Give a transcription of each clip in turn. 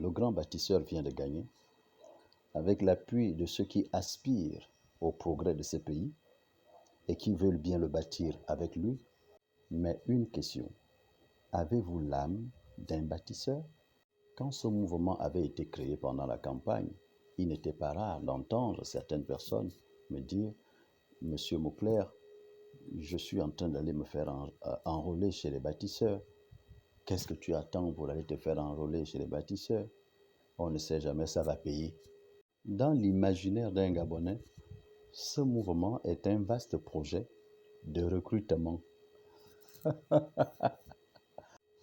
le grand bâtisseur vient de gagner, avec l'appui de ceux qui aspirent au progrès de ce pays et qui veulent bien le bâtir avec lui. Mais une question, avez-vous l'âme d'un bâtisseur? Quand ce mouvement avait été créé pendant la campagne, il n'était pas rare d'entendre certaines personnes me dire, Monsieur Mauclair, je suis en train d'aller me faire enrôler chez les bâtisseurs. Qu'est-ce que tu attends pour aller te faire enrôler chez les bâtisseurs? On ne sait jamais, ça va payer. Dans l'imaginaire d'un Gabonais, ce mouvement est un vaste projet de recrutement.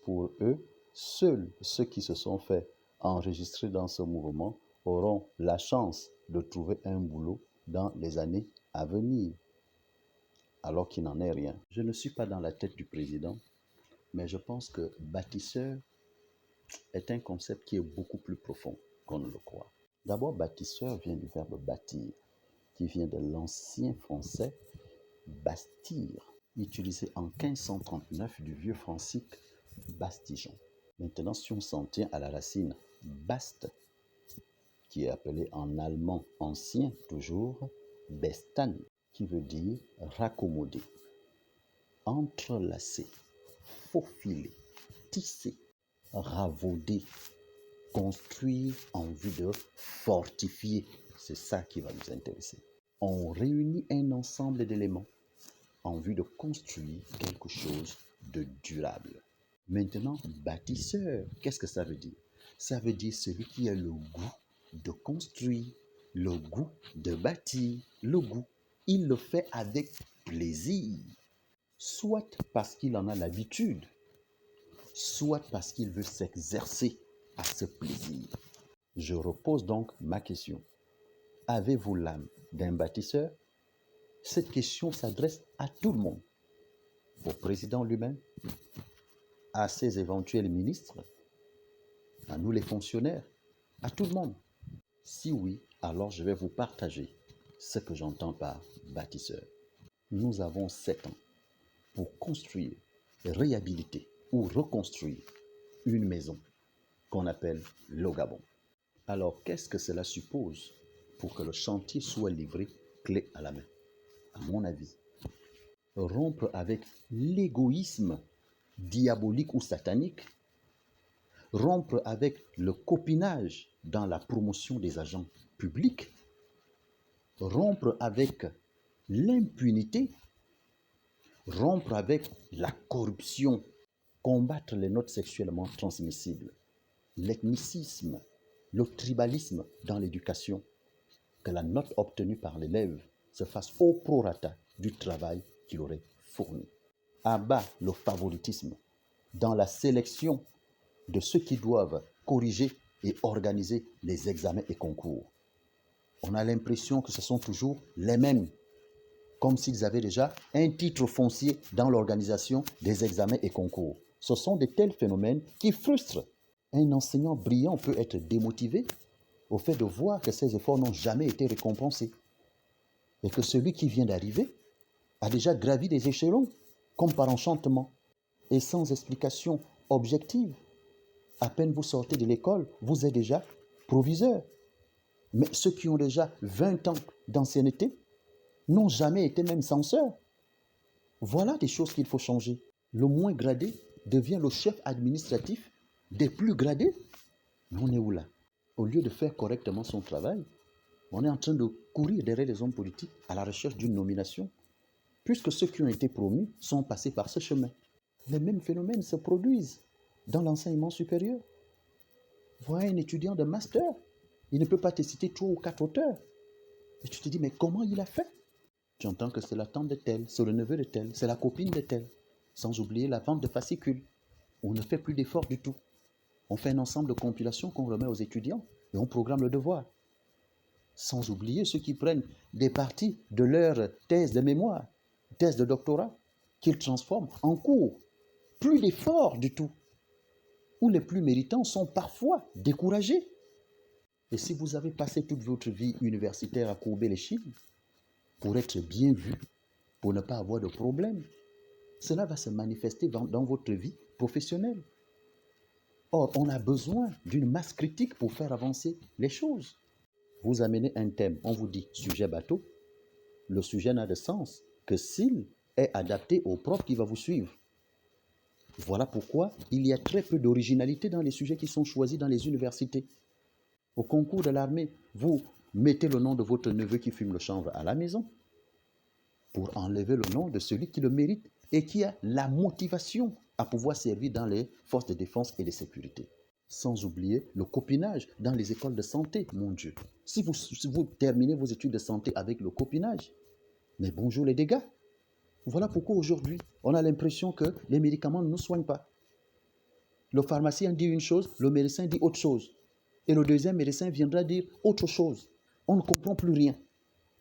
Pour eux, seuls ceux qui se sont fait enregistrer dans ce mouvement auront la chance de trouver un boulot dans les années à venir, alors qu'il n'en est rien. Je ne suis pas dans la tête du président, mais je pense que bâtisseur est un concept qui est beaucoup plus profond qu'on ne le croit. D'abord, bâtisseur vient du verbe bâtir, qui vient de l'ancien français bastir, utilisé en 1539 du vieux francique bastigeon. Maintenant, si on s'en tient à la racine baste, qui est appelée en allemand ancien toujours bestan, qui veut dire raccommoder, entrelacer, faufiler, tisser, ravauder, construire en vue de fortifier. C'est ça qui va nous intéresser. On réunit un ensemble d'éléments en vue de construire quelque chose de durable. Maintenant, bâtisseur, qu'est-ce que ça veut dire? Ça veut dire celui qui a le goût de construire, le goût de bâtir, le goût. Il le fait avec plaisir, soit parce qu'il en a l'habitude, soit parce qu'il veut s'exercer à ce plaisir. Je repose donc ma question. Avez-vous l'âme d'un bâtisseur? Cette question s'adresse à tout le monde, au président lui-même, à ses éventuels ministres, à nous les fonctionnaires, à tout le monde. Si oui, alors je vais vous partager ce que j'entends par bâtisseur. Nous avons 7 ans pour construire, réhabiliter ou reconstruire une maison qu'on appelle le Gabon. Alors, qu'est-ce que cela suppose pour que le chantier soit livré clé à la main? À mon avis, rompre avec l'égoïsme diabolique ou satanique, rompre avec le copinage dans la promotion des agents publics, rompre avec l'impunité, rompre avec la corruption, combattre les notes sexuellement transmissibles, l'ethnicisme, le tribalisme dans l'éducation, que la note obtenue par l'élève se fasse au prorata du travail qu'il aurait fourni. Abat le favoritisme dans la sélection de ceux qui doivent corriger et organiser les examens et concours. On a l'impression que ce sont toujours les mêmes, comme s'ils avaient déjà un titre foncier dans l'organisation des examens et concours. Ce sont de tels phénomènes qui frustrent. Un enseignant brillant peut être démotivé au fait de voir que ses efforts n'ont jamais été récompensés et que celui qui vient d'arriver a déjà gravi des échelons, comme par enchantement, et sans explication objective. À peine vous sortez de l'école, vous êtes déjà proviseur. Mais ceux qui ont déjà 20 ans d'ancienneté n'ont jamais été même censeurs. Voilà des choses qu'il faut changer. Le moins gradé devient le chef administratif des plus gradés. Mais on est où là? Au lieu de faire correctement son travail, on est en train de courir derrière les hommes politiques à la recherche d'une nomination, puisque ceux qui ont été promus sont passés par ce chemin. Les mêmes phénomènes se produisent dans l'enseignement supérieur. Voilà un étudiant de master, il ne peut pas te citer 3 ou 4 auteurs. Et tu te dis, mais comment il a fait? Tu entends que c'est la tante de tel, c'est le neveu de tel, c'est la copine de tel. Sans oublier la vente de fascicules. On ne fait plus d'efforts du tout. On fait un ensemble de compilations qu'on remet aux étudiants et on programme le devoir. Sans oublier ceux qui prennent des parties de leur thèse de mémoire, thèse de doctorat, qu'ils transforment en cours. Plus d'efforts du tout. Où les plus méritants sont parfois découragés. Et si vous avez passé toute votre vie universitaire à courber les chines, pour être bien vu, pour ne pas avoir de problème, cela va se manifester dans votre vie professionnelle. Or, on a besoin d'une masse critique pour faire avancer les choses. Vous amenez un thème, on vous dit sujet bateau. Le sujet n'a de sens que s'il est adapté au prof qui va vous suivre. Voilà pourquoi il y a très peu d'originalité dans les sujets qui sont choisis dans les universités. Au concours de l'armée, vous mettez le nom de votre neveu qui fume le chanvre à la maison pour enlever le nom de celui qui le mérite et qui a la motivation à pouvoir servir dans les forces de défense et de sécurité. Sans oublier le copinage dans les écoles de santé, mon Dieu. Si vous terminez vos études de santé avec le copinage, mais bonjour les dégâts. Voilà pourquoi aujourd'hui, on a l'impression que les médicaments ne nous soignent pas. Le pharmacien dit une chose, le médecin dit autre chose. Et le deuxième médecin viendra dire autre chose. On ne comprend plus rien.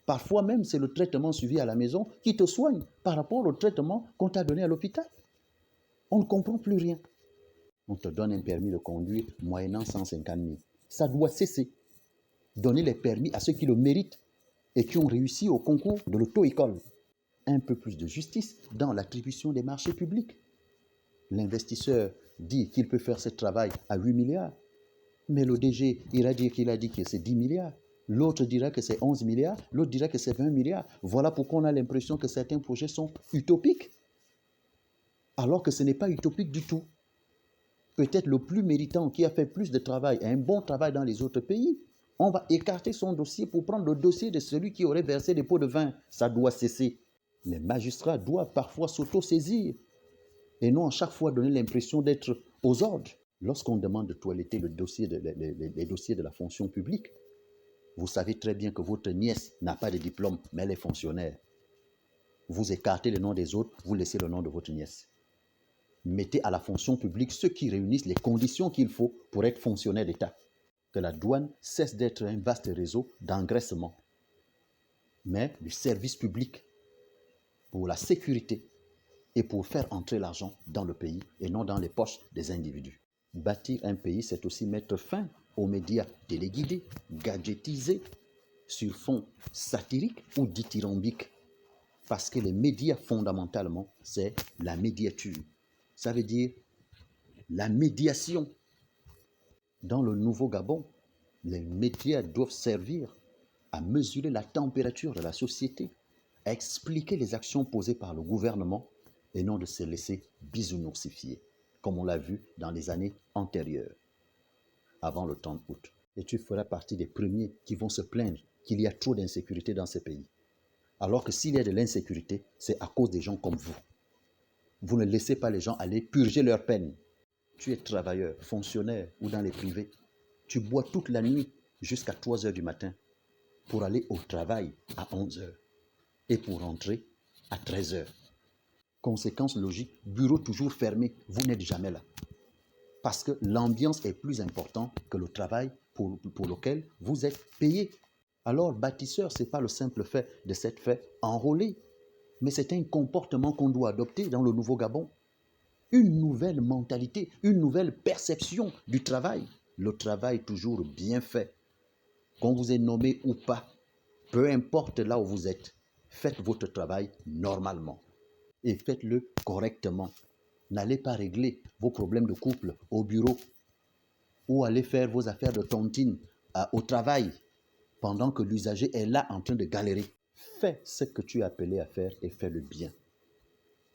Parfois même, c'est le traitement suivi à la maison qui te soigne par rapport au traitement qu'on t'a donné à l'hôpital. On ne comprend plus rien. On te donne un permis de conduire moyennant 150 000. Ça doit cesser. Donner les permis à ceux qui le méritent et qui ont réussi au concours de l'auto-école. Un peu plus de justice dans l'attribution des marchés publics. L'investisseur dit qu'il peut faire ce travail à 8 milliards, mais le DG ira dire qu'il a dit que c'est 10 milliards. L'autre dira que c'est 11 milliards, l'autre dira que c'est 20 milliards. Voilà pourquoi on a l'impression que certains projets sont utopiques, alors que ce n'est pas utopique du tout. Peut-être le plus méritant, qui a fait plus de travail, un bon travail dans les autres pays, on va écarter son dossier pour prendre le dossier de celui qui aurait versé des pots de vin. Ça doit cesser. Les magistrats doivent parfois s'auto-saisir et non à chaque fois donner l'impression d'être aux ordres. Lorsqu'on demande de toiletter les dossiers de la fonction publique, vous savez très bien que votre nièce n'a pas de diplôme, mais elle est fonctionnaire. Vous écartez le nom des autres, vous laissez le nom de votre nièce. Mettez à la fonction publique ceux qui réunissent les conditions qu'il faut pour être fonctionnaire d'État. Que la douane cesse d'être un vaste réseau d'engraissement, mais du service public pour la sécurité et pour faire entrer l'argent dans le pays et non dans les poches des individus. Bâtir un pays, c'est aussi mettre fin aux médias téléguidés, gadgetisés, sur fond satirique ou dithyrambique. Parce que les médias, fondamentalement, c'est la médiature. Ça veut dire la médiation. Dans le Nouveau Gabon, les médias doivent servir à mesurer la température de la société, à expliquer les actions posées par le gouvernement et non de se laisser bisounousifier, comme on l'a vu dans les années antérieures, avant le 30 août. Et tu feras partie des premiers qui vont se plaindre qu'il y a trop d'insécurité dans ces pays. Alors que s'il y a de l'insécurité, c'est à cause des gens comme vous. Vous ne laissez pas les gens aller purger leur peine. Tu es travailleur, fonctionnaire ou dans les privés. Tu bois toute la nuit jusqu'à 3 heures du matin pour aller au travail à 11 heures et pour rentrer à 13 heures. Conséquence logique, bureau toujours fermé, vous n'êtes jamais là. Parce que l'ambiance est plus importante que le travail pour lequel vous êtes payé. Alors, bâtisseur, ce n'est pas le simple fait de s'être fait enrôler, mais c'est un comportement qu'on doit adopter dans le Nouveau Gabon. Une nouvelle mentalité, une nouvelle perception du travail. Le travail toujours bien fait. Qu'on vous ait nommé ou pas, peu importe là où vous êtes, faites votre travail normalement et faites-le correctement. N'allez pas régler vos problèmes de couple au bureau ou allez faire vos affaires de tontine au travail pendant que l'usager est là en train de galérer. Fais ce que tu es appelé à faire et fais-le bien.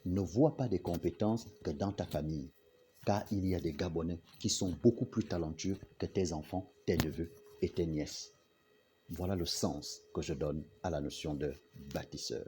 Ne vois pas des compétences que dans ta famille, car il y a des Gabonais qui sont beaucoup plus talentueux que tes enfants, tes neveux et tes nièces. Voilà le sens que je donne à la notion de bâtisseur.